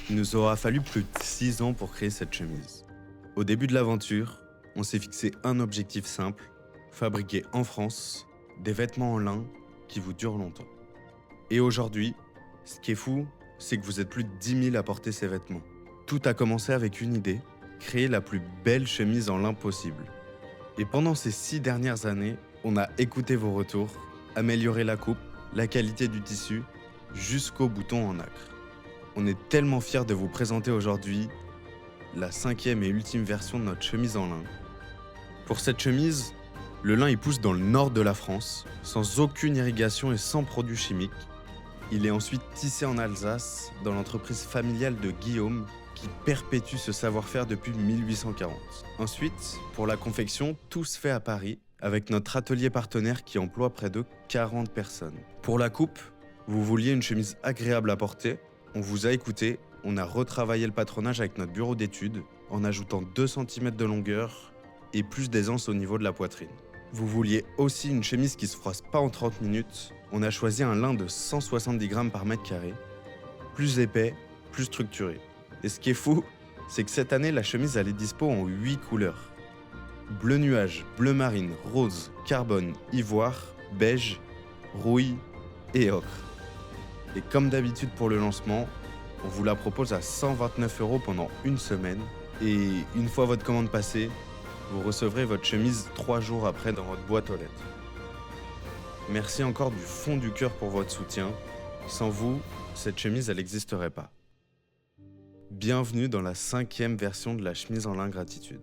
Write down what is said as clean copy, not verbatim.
Il nous aura fallu plus de 6 ans pour créer cette chemise. Au début de l'aventure, on s'est fixé un objectif simple, fabriquer en France des vêtements en lin qui vous durent longtemps. Et aujourd'hui, ce qui est fou, c'est que vous êtes plus de 10 000 à porter ces vêtements. Tout a commencé avec une idée, créer la plus belle chemise en lin possible. Et pendant ces 6 dernières années, on a écouté vos retours, amélioré la coupe, la qualité du tissu, jusqu'au bouton en nacre. On est tellement fiers de vous présenter aujourd'hui la 5e et ultime version de notre chemise en lin. Pour cette chemise, le lin il pousse dans le nord de la France, sans aucune irrigation et sans produits chimiques. Il est ensuite tissé en Alsace, dans l'entreprise familiale de Guillaume, qui perpétue ce savoir-faire depuis 1840. Ensuite, pour la confection, tout se fait à Paris, avec notre atelier partenaire qui emploie près de 40 personnes. Pour la coupe, vous vouliez une chemise agréable à porter, on vous a écouté, on a retravaillé le patronage avec notre bureau d'études, en ajoutant 2 cm de longueur et plus d'aisance au niveau de la poitrine. Vous vouliez aussi une chemise qui se froisse pas en 30 minutes, on a choisi un lin de 170 grammes par mètre carré, plus épais, plus structuré. Et ce qui est fou, c'est que cette année, la chemise elle est dispo en 8 couleurs. Bleu nuage, bleu marine, rose, carbone, ivoire, beige, rouille et ocre. Et comme d'habitude pour le lancement, on vous la propose à 129 € pendant une semaine. Et une fois votre commande passée, vous recevrez votre chemise 3 jours après dans votre boîte aux lettres. Merci encore du fond du cœur pour votre soutien. Sans vous, cette chemise, elle n'existerait pas. Bienvenue dans la 5e version de la chemise en lin Gratitude.